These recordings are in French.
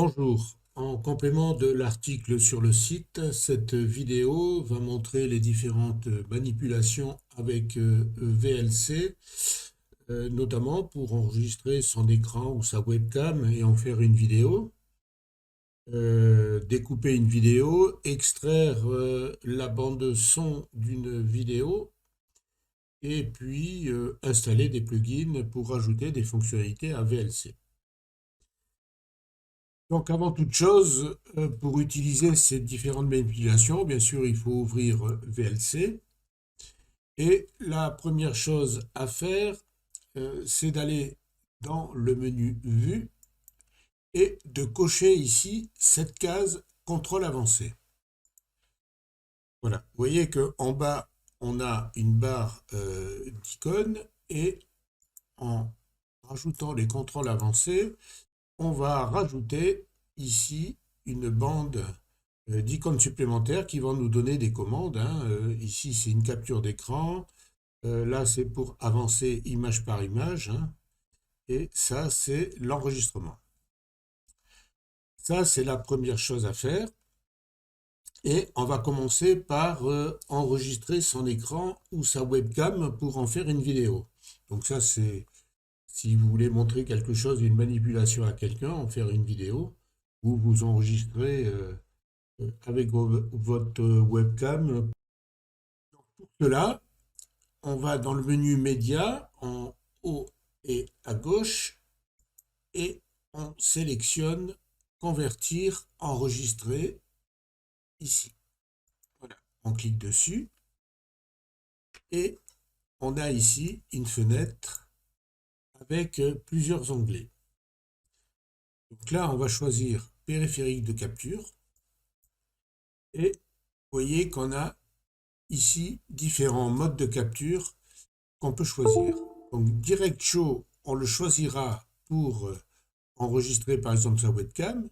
Bonjour. En complément de l'article sur le site, cette vidéo va montrer les différentes manipulations avec VLC, notamment pour enregistrer son écran ou sa webcam et en faire une vidéo, découper une vidéo, extraire la bande son d'une vidéo et puis installer des plugins pour ajouter des fonctionnalités à VLC. Donc avant toute chose, pour utiliser ces différentes manipulations, bien sûr, il faut ouvrir VLC. Et la première chose à faire, c'est d'aller dans le menu Vue et de cocher ici cette case Contrôle avancé. Voilà, vous voyez qu'en bas, on a une barre d'icônes et en rajoutant les contrôles avancés, on va rajouter ici une bande d'icônes supplémentaires qui vont nous donner des commandes, hein. Ici, c'est une capture d'écran. Là, c'est pour avancer image par image, hein. Et ça, c'est l'enregistrement. Ça, c'est la première chose à faire. Et on va commencer par enregistrer son écran ou sa webcam pour en faire une vidéo. Donc ça, c'est si vous voulez montrer quelque chose, une manipulation à quelqu'un, en faire une vidéo, ou vous enregistrez avec votre webcam. Pour cela, on va dans le menu Média, en haut et à gauche, et on sélectionne Convertir, enregistrer, ici. Voilà, on clique dessus, et on a ici une fenêtre avec plusieurs onglets. Donc là, on va choisir Périphérique de capture, et vous voyez qu'on a ici différents modes de capture qu'on peut choisir. Donc Direct Show, on le choisira pour enregistrer par exemple sa webcam.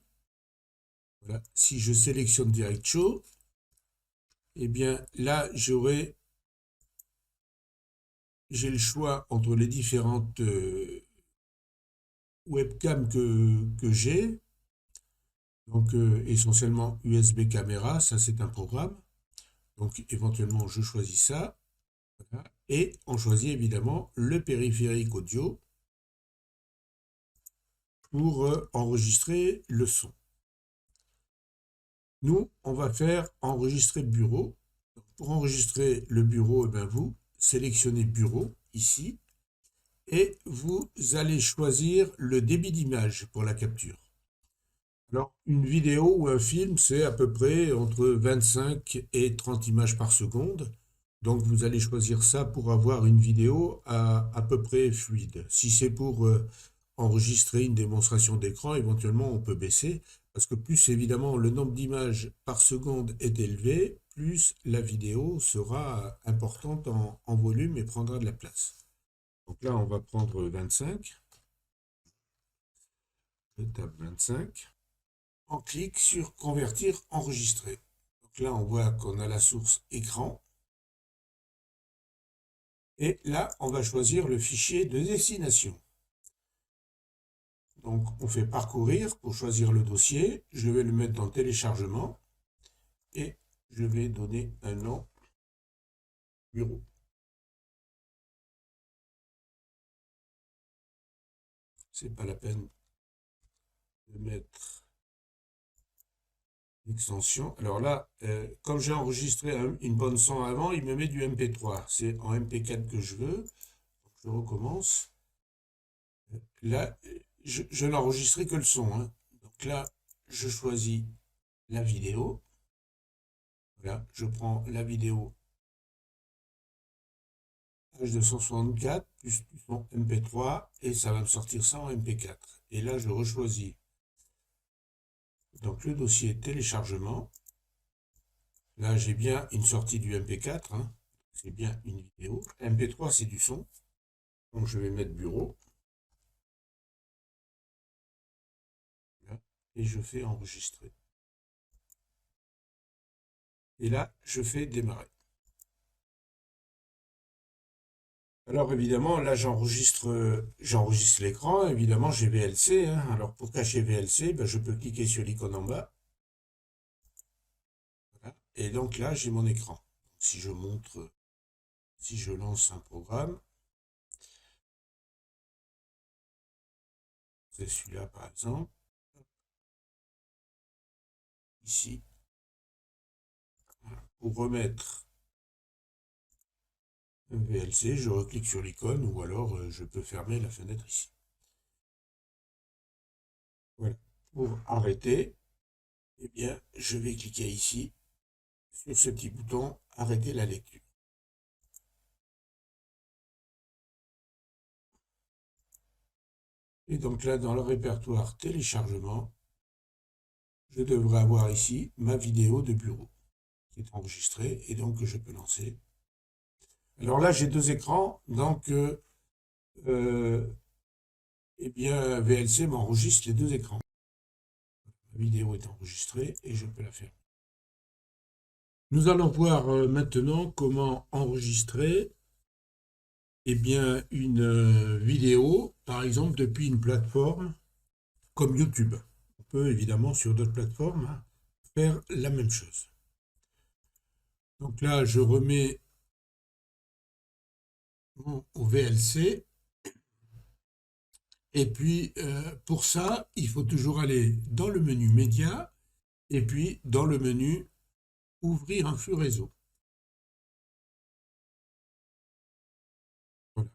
Voilà. Si je sélectionne Direct Show, eh bien là j'ai le choix entre les différentes webcams que j'ai. Donc essentiellement USB caméra, ça c'est un programme. Donc éventuellement je choisis ça. Voilà. Et on choisit évidemment le périphérique audio pour enregistrer le son. Nous, on va faire enregistrer le bureau. Pour enregistrer le bureau, eh bien, vous sélectionnez bureau ici et vous allez choisir le débit d'image pour la capture. Alors, une vidéo ou un film, c'est à peu près entre 25 et 30 images par seconde. Donc, vous allez choisir ça pour avoir une vidéo à peu près fluide. Si c'est pour enregistrer une démonstration d'écran, éventuellement, on peut baisser. Parce que plus, évidemment, le nombre d'images par seconde est élevé, plus la vidéo sera importante en volume et prendra de la place. Donc là, on va prendre 25. Je tape 25. On clique sur Convertir, enregistrer. Donc là, on voit qu'on a la source écran. Et là, on va choisir le fichier de destination. Donc, on fait parcourir pour choisir le dossier. Je vais le mettre dans téléchargement. Et je vais donner un nom, bureau. C'est pas la peine de mettre l'extension. Alors là, comme j'ai enregistré une bande son avant, il me met du MP3. C'est en MP4 que je veux. Donc, je recommence. Là, je n'enregistrerai que le son, hein. Donc là, je choisis la vidéo. Voilà, je prends la vidéo H264 plus son MP3 et ça va me sortir ça en MP4. Et là, je rechoisis donc le dossier téléchargement. Là, j'ai bien une sortie du MP4, hein. C'est bien une vidéo. MP3, c'est du son. Donc, je vais mettre bureau. Là, et je fais enregistrer. Et là, je fais démarrer. Alors évidemment, là j'enregistre l'écran, évidemment j'ai VLC, hein. Alors pour cacher VLC, ben, je peux cliquer sur l'icône en bas, voilà. Et donc là j'ai mon écran. Si je montre, si je lance un programme, c'est celui-là par exemple, ici, voilà. Pour remettre un VLC, je reclique sur l'icône ou alors je peux fermer la fenêtre ici. Voilà. Pour arrêter, eh bien, je vais cliquer ici sur ce petit bouton arrêter la lecture. Et donc là, dans le répertoire téléchargement, je devrais avoir ici ma vidéo de bureau qui est enregistrée et donc que je peux lancer. Alors là, j'ai deux écrans, donc eh bien, VLC m'enregistre les deux écrans. La vidéo est enregistrée et je peux la faire. Nous allons voir maintenant comment enregistrer eh bien, une vidéo, par exemple, depuis une plateforme comme YouTube. On peut évidemment sur d'autres plateformes hein, faire la même chose. Donc là, je remets au VLC. Et puis, pour ça, il faut toujours aller dans le menu Média et puis dans le menu Ouvrir un flux réseau. Voilà.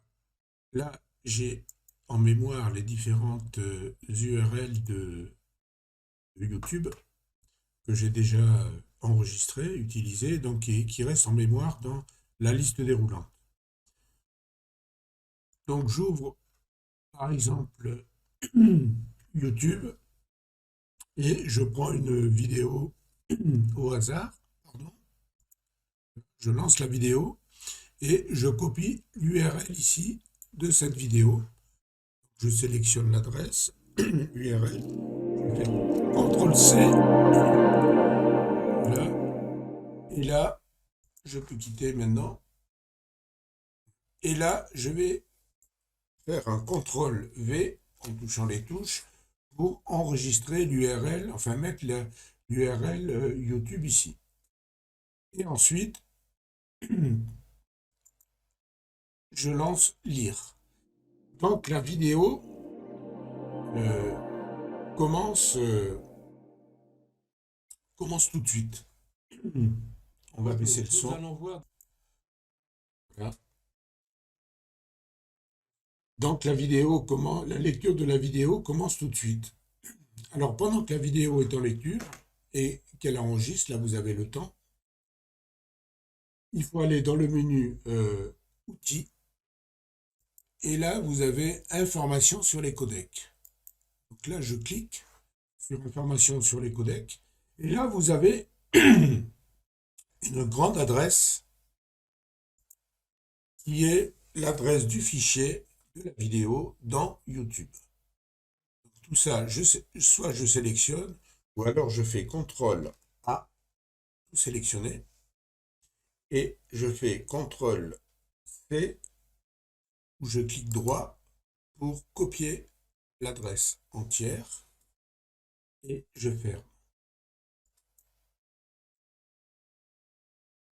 Là, j'ai en mémoire les différentes URL de YouTube que j'ai déjà enregistrées, utilisées, donc qui restent en mémoire dans la liste déroulante. Donc j'ouvre par exemple YouTube et je prends une vidéo au hasard, pardon. Je lance la vidéo et je copie l'URL ici de cette vidéo. Je sélectionne l'adresse URL, je fais CTRL-C, voilà, et là, je peux quitter maintenant, et là, je vais faire un CTRL-V en touchant les touches pour enregistrer l'URL, enfin mettre l'URL YouTube ici. Et ensuite, je lance lire. Donc la vidéo commence tout de suite. On va baisser le son. Voilà. Donc la lecture de la vidéo commence tout de suite. Alors pendant que la vidéo est en lecture et qu'elle enregistre, là vous avez le temps, il faut aller dans le menu Outils et là vous avez Informations sur les codecs. Donc là je clique sur Informations sur les codecs et là vous avez une grande adresse qui est l'adresse du fichier de la vidéo dans YouTube. Donc, tout ça, soit je sélectionne, ou alors je fais CTRL-A, tout sélectionner, et je fais CTRL-C, où je clique droit pour copier l'adresse entière, et je ferme.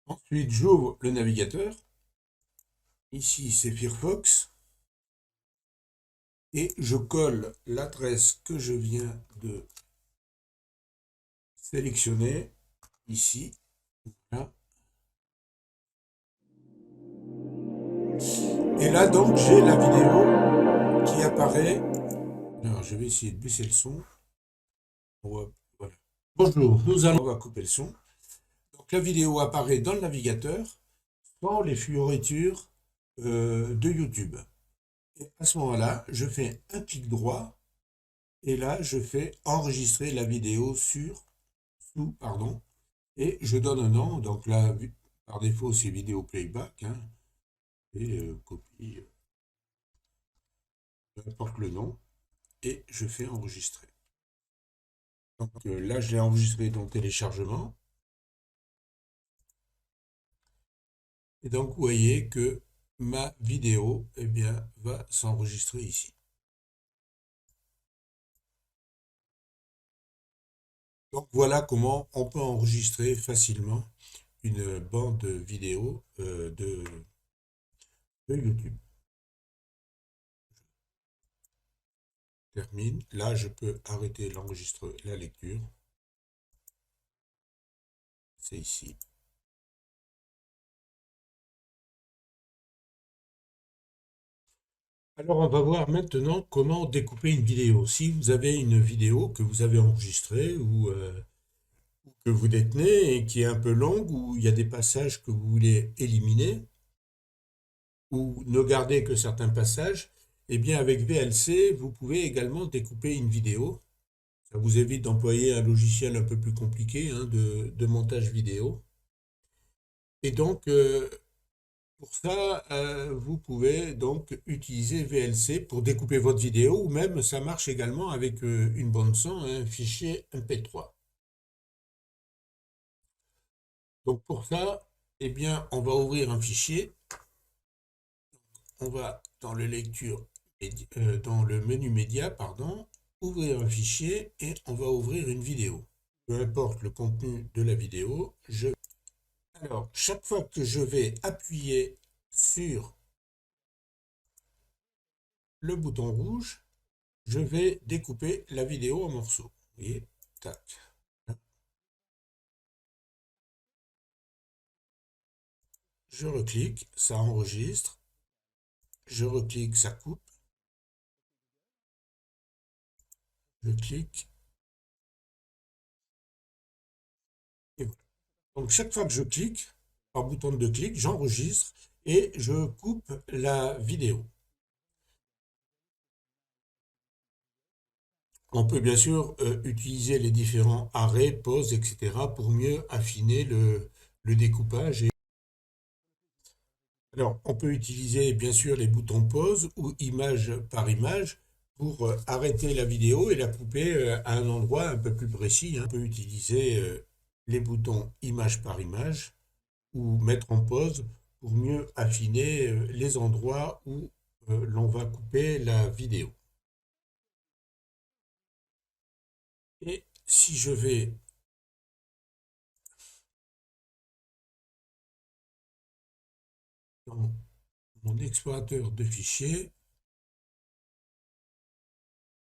Ensuite, j'ouvre le navigateur. Ici, c'est Firefox. Et je colle l'adresse que je viens de sélectionner ici. Voilà. Et là, donc, j'ai la vidéo qui apparaît. Alors, je vais essayer de baisser le son. Voilà. Bonjour, on va couper le son. Donc, la vidéo apparaît dans le navigateur sans les fioritures de YouTube. Et à ce moment-là, je fais un clic droit et là, je fais enregistrer la vidéo pardon, et je donne un nom. Donc là, par défaut, c'est vidéo playback. Hein, et copie, peu importe le nom, et je fais enregistrer. Donc là, je l'ai enregistré dans téléchargement. Et donc, vous voyez que ma vidéo, eh bien, va s'enregistrer ici. Donc voilà comment on peut enregistrer facilement une bande vidéo de YouTube. Termine. Là, je peux arrêter l'enregistrement, la lecture. C'est ici. Alors, on va voir maintenant comment découper une vidéo. Si vous avez une vidéo que vous avez enregistrée ou que vous détenez et qui est un peu longue, ou il y a des passages que vous voulez éliminer, ou ne garder que certains passages, eh bien avec VLC, vous pouvez également découper une vidéo. Ça vous évite d'employer un logiciel un peu plus compliqué hein, de montage vidéo. Et donc, pour ça, vous pouvez donc utiliser VLC pour découper votre vidéo, ou même ça marche également avec une bande son, un fichier MP3. Donc pour ça, eh bien, on va ouvrir un fichier. On va dans le dans le menu média, pardon, ouvrir un fichier et on va ouvrir une vidéo. Peu importe le contenu de la vidéo, alors chaque fois que je vais appuyer sur le bouton rouge, je vais découper la vidéo en morceaux. Vous voyez, tac. Je reclique, ça enregistre. Je reclique, ça coupe. Je clique. Et voilà. Donc chaque fois que je clique, par bouton de clic, j'enregistre et je coupe la vidéo. On peut bien sûr utiliser les différents arrêts, pauses, etc. pour mieux affiner le découpage. Alors, on peut utiliser bien sûr les boutons pause ou image par image pour arrêter la vidéo et la couper à un endroit un peu plus précis, hein. On peut utiliser les boutons image par image ou mettre en pause pour mieux affiner les endroits où l'on va couper la vidéo. Et si je vais dans mon explorateur de fichiers,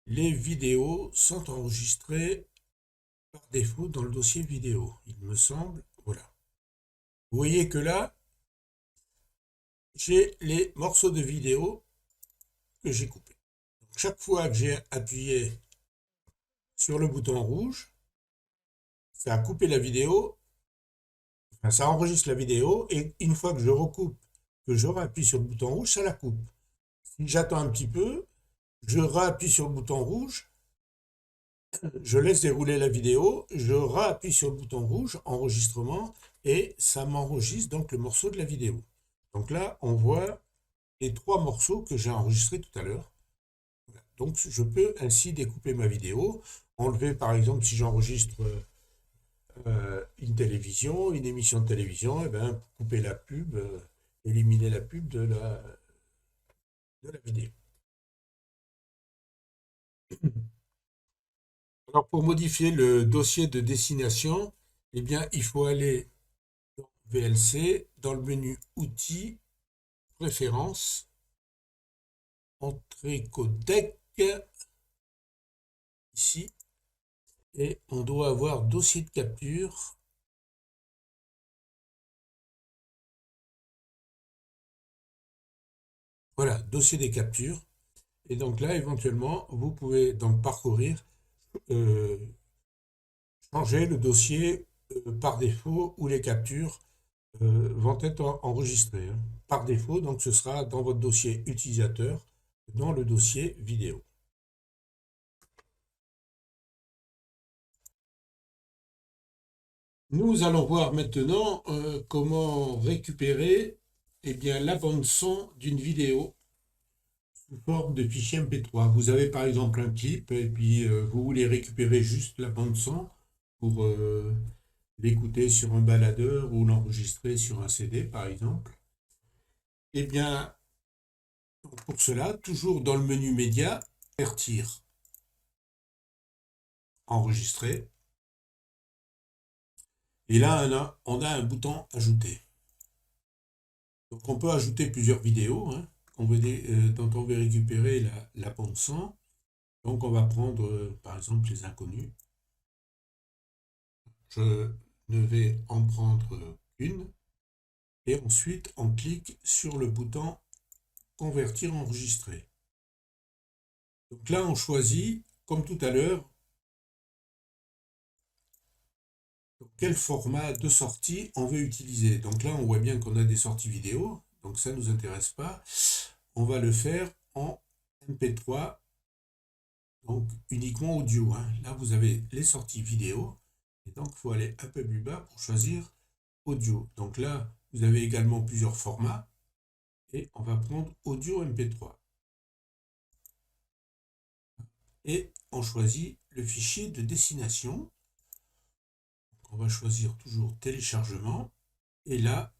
les vidéos sont enregistrées par défaut dans le dossier vidéo, il me semble. Voilà. Vous voyez que là, j'ai les morceaux de vidéo que j'ai coupés. Donc, chaque fois que j'ai appuyé sur le bouton rouge, ça a coupé la vidéo, enfin, ça enregistre la vidéo, et une fois que je recoupe, que je réappuie sur le bouton rouge, ça la coupe. Si j'attends un petit peu, je réappuie sur le bouton rouge, je laisse dérouler la vidéo, je réappuie sur le bouton rouge, enregistrement, et ça m'enregistre donc le morceau de la vidéo. Donc là, on voit les trois morceaux que j'ai enregistrés tout à l'heure. Voilà. Donc je peux ainsi découper ma vidéo, enlever par exemple si j'enregistre une télévision, une émission de télévision, et ben, couper la pub, éliminer la pub de la vidéo. Alors pour modifier le dossier de destination, eh bien, il faut aller dans VLC, dans le menu Outils, Préférences, Entrée codec, ici, et on doit avoir Dossier de capture. Voilà, Dossier des captures. Et donc là, éventuellement, vous pouvez donc parcourir, euh, changer le dossier par défaut où les captures vont être enregistrées, hein. Par défaut, donc ce sera dans votre dossier utilisateur, dans le dossier vidéo. Nous allons voir maintenant comment récupérer eh bien, la bande son d'une vidéo sous forme de fichier MP3. Vous avez par exemple un clip et puis vous voulez récupérer juste la bande son pour l'écouter sur un baladeur ou l'enregistrer sur un CD par exemple. Eh bien, pour cela, toujours dans le menu Média, convertir, enregistrer. Et là, on a un bouton Ajouter. Donc on peut ajouter plusieurs vidéos hein, dont on veut récupérer la bande son. Donc on va prendre par exemple les inconnus. Je ne vais en prendre une. Et ensuite on clique sur le bouton Convertir, enregistrer. Donc là on choisit, comme tout à l'heure, quel format de sortie on veut utiliser. Donc là, on voit bien qu'on a des sorties vidéo, donc ça ne nous intéresse pas. On va le faire en MP3, donc uniquement audio. Hein. Là, vous avez les sorties vidéo, et donc il faut aller un peu plus bas pour choisir audio. Donc là, vous avez également plusieurs formats, et on va prendre audio MP3. Et on choisit le fichier de destination. On va choisir toujours téléchargement. Et là,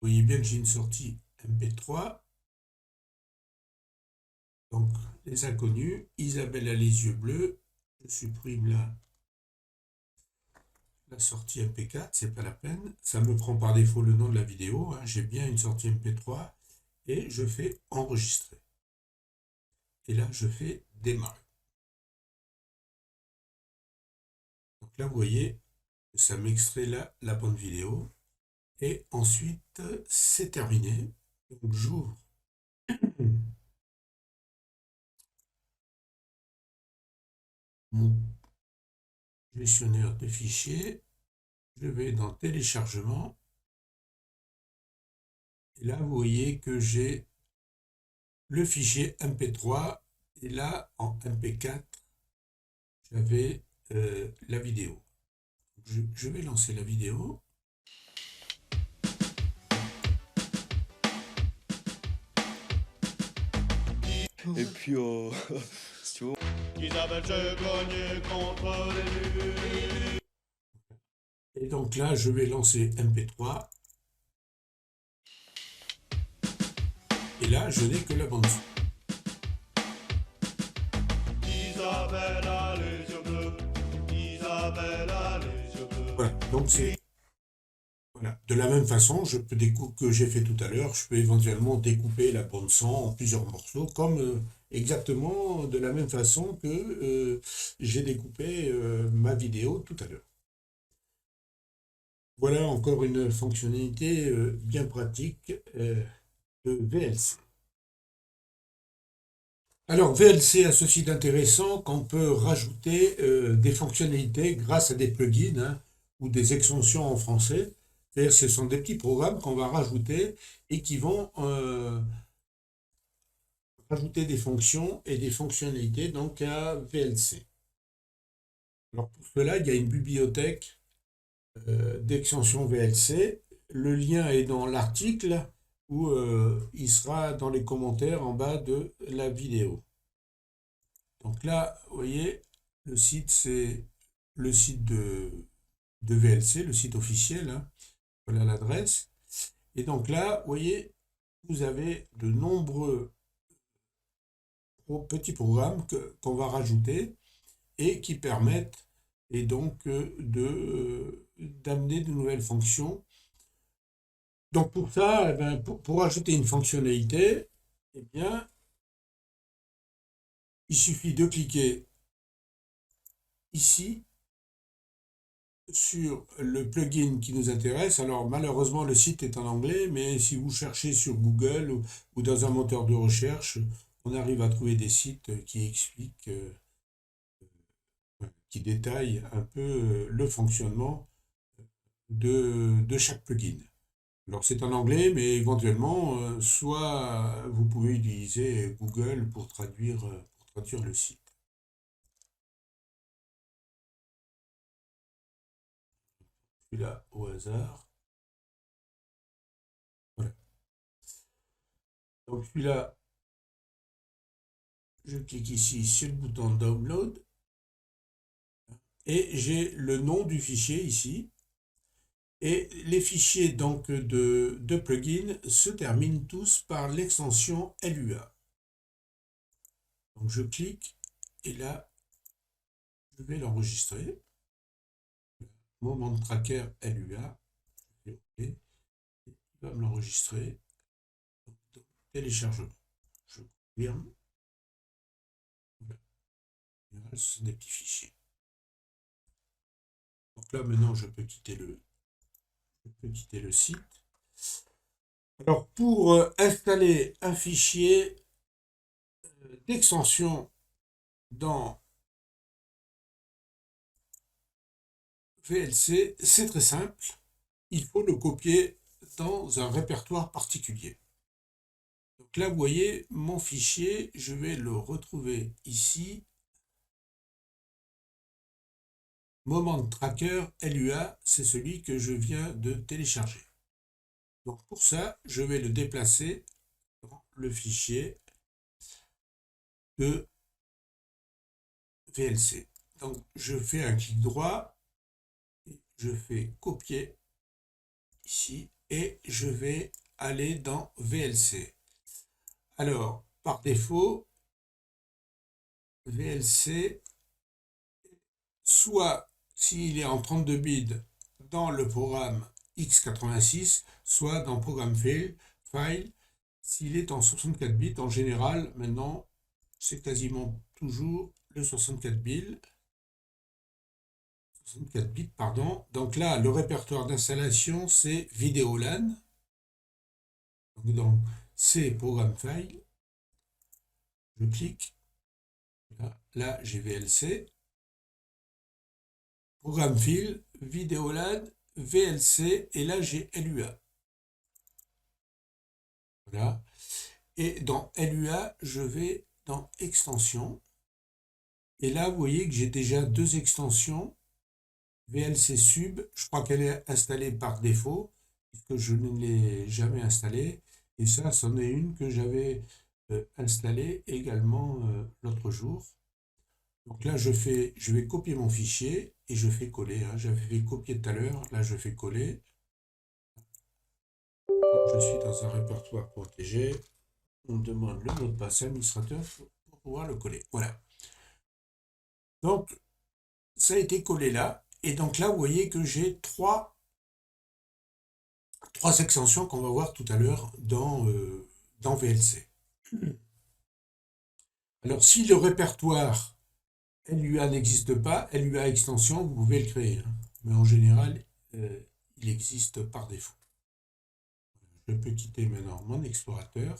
vous voyez bien que j'ai une sortie MP3. Donc, les inconnus, Isabelle a les yeux bleus. Je supprime la sortie MP4, c'est pas la peine. Ça me prend par défaut le nom de la vidéo. Hein. J'ai bien une sortie MP3 et je fais enregistrer. Et là, je fais démarrer. Donc là, vous voyez, ça m'extrait la bonne vidéo. Et ensuite, c'est terminé. Donc j'ouvre mon gestionnaire de fichiers. Je vais dans téléchargement. Et là, vous voyez que j'ai le fichier MP3. Et là, en MP4, j'avais la vidéo. Je vais lancer la vidéo. Et puis, si tu veux. Isabelle s'est cognée contre les murs. Et donc là, je vais lancer MP3. Et là, je n'ai que la bande son. Isabelle a les yeux bleus. Isabelle a les yeux bleus. Voilà, donc c'est... Voilà. De la même façon, que j'ai fait tout à l'heure, je peux éventuellement découper la bande son en plusieurs morceaux, comme exactement de la même façon que j'ai découpé ma vidéo tout à l'heure. Voilà encore une fonctionnalité bien pratique de VLC. Alors, VLC a ceci d'intéressant qu'on peut rajouter des fonctionnalités grâce à des plugins hein, ou des extensions en français. C'est-à-dire ce sont des petits programmes qu'on va rajouter et qui vont rajouter des fonctions et des fonctionnalités donc à VLC. Alors pour cela, il y a une bibliothèque d'extensions VLC. Le lien est dans l'article ou il sera dans les commentaires en bas de la vidéo. Donc là, vous voyez, le site, c'est le site de VLC, le site officiel. Hein. Voilà l'adresse. Et donc là, vous voyez, vous avez de nombreux petits programmes qu'on va rajouter et qui permettent et donc d'amener de nouvelles fonctions. Donc pour ça, eh ben, pour ajouter une fonctionnalité, eh bien, il suffit de cliquer ici sur le plugin qui nous intéresse. Alors malheureusement le site est en anglais, mais si vous cherchez sur Google ou dans un moteur de recherche, on arrive à trouver des sites qui expliquent, qui détaillent un peu le fonctionnement de chaque plugin. Alors c'est en anglais, mais éventuellement, soit vous pouvez utiliser Google pour traduire le site. Celui-là au hasard. Voilà. Donc celui-là, je clique ici sur le bouton Download et j'ai le nom du fichier ici. Et les fichiers donc de plugins se terminent tous par l'extension LUA. Donc je clique et là, je vais l'enregistrer. Moment tracker LUA. Il va me l'enregistrer. Téléchargement. Je confirme. Voilà. Ce sont des petits fichiers. Donc là, maintenant, je peux quitter le site. Alors, pour installer un fichier d'extension dans VLC, c'est très simple. Il faut le copier dans un répertoire particulier. Donc là, vous voyez, mon fichier, je vais le retrouver ici. Moment tracker LUA, c'est celui que je viens de télécharger. Donc pour ça, je vais le déplacer dans le fichier de VLC. Donc je fais un clic droit, je fais copier ici et je vais aller dans VLC. Alors, par défaut, VLC, soit s'il est en 32 bits dans le programme x86, soit dans Program File, s'il est en 64 bits. En général, maintenant, c'est quasiment toujours le 64 bits. Pardon. Donc là, le répertoire d'installation, c'est Videolan. Donc, c'est Program File. Je clique. Là j'ai VLC. Program File, Videolan, VLC, et là j'ai LUA. Voilà. Et dans LUA, je vais dans Extensions. Et là, vous voyez que j'ai déjà deux extensions. VLC Sub, je crois qu'elle est installée par défaut, puisque je ne l'ai jamais installée. Et ça, c'en est une que j'avais installée également l'autre jour. Donc là, je vais copier mon fichier et je fais coller. J'avais fait copier tout à l'heure, là je fais coller. Je suis dans un répertoire protégé. On me demande le mot de passe administrateur pour pouvoir le coller. Voilà. Donc, ça a été collé là. Et donc là, vous voyez que j'ai trois extensions qu'on va voir tout à l'heure dans VLC. Alors, si le répertoire LUA n'existe pas, LUA extension, vous pouvez le créer. Mais en général, il existe par défaut. Je peux quitter maintenant mon explorateur.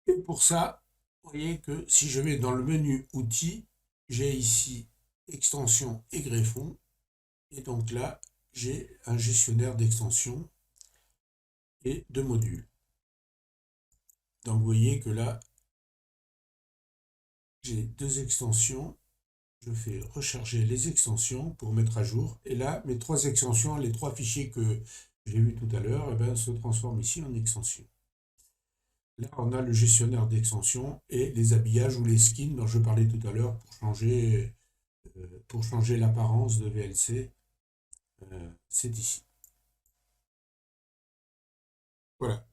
Et pour ça, vous voyez que si je vais dans le menu outils, j'ai ici extension et greffon. Et donc là, j'ai un gestionnaire d'extensions et de modules. Donc vous voyez que là, j'ai deux extensions. Je fais recharger les extensions pour mettre à jour. Et là, mes trois extensions, les trois fichiers que j'ai vus tout à l'heure, se transforment ici en extensions. Là, on a le gestionnaire d'extensions et les habillages ou les skins dont je parlais tout à l'heure pour changer l'apparence de VLC. C'est ici. Voilà.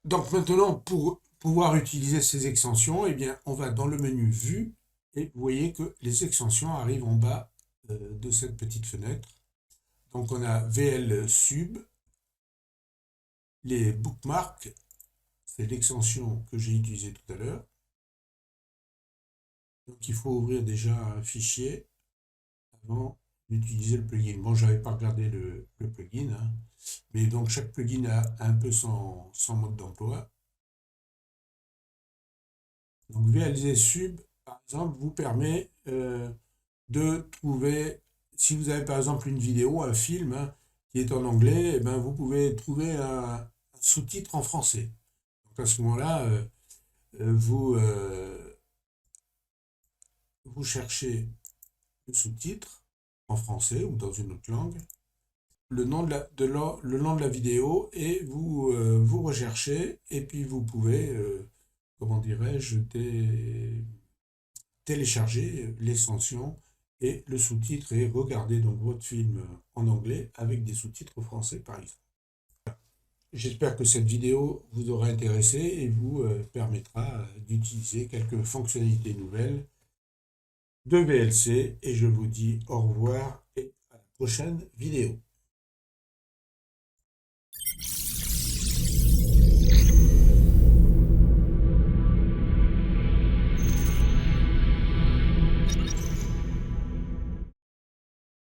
Donc maintenant, pour pouvoir utiliser ces extensions, eh bien, on va dans le menu Vue et vous voyez que les extensions arrivent en bas de cette petite fenêtre. Donc on a VL Sub, les bookmarks, c'est l'extension que j'ai utilisée tout à l'heure. Donc il faut ouvrir déjà un fichier avant d'utiliser le plugin. Bon, je n'avais pas regardé le plugin, mais donc chaque plugin a un peu son mode d'emploi. Donc VLC Sub, par exemple, vous permet de trouver, si vous avez par exemple une vidéo, un film qui est en anglais, vous pouvez trouver un sous-titre en français. Donc à ce moment-là, vous cherchez le sous-titre en français ou dans une autre langue, le nom de la vidéo, et vous recherchez, et puis vous pouvez, comment dirais-je, télécharger l'extension et le sous-titre et regardez donc votre film en anglais avec des sous-titres français par exemple. J'espère que cette vidéo vous aura intéressé et vous permettra d'utiliser quelques fonctionnalités nouvelles de VLC et je vous dis au revoir et à la prochaine vidéo.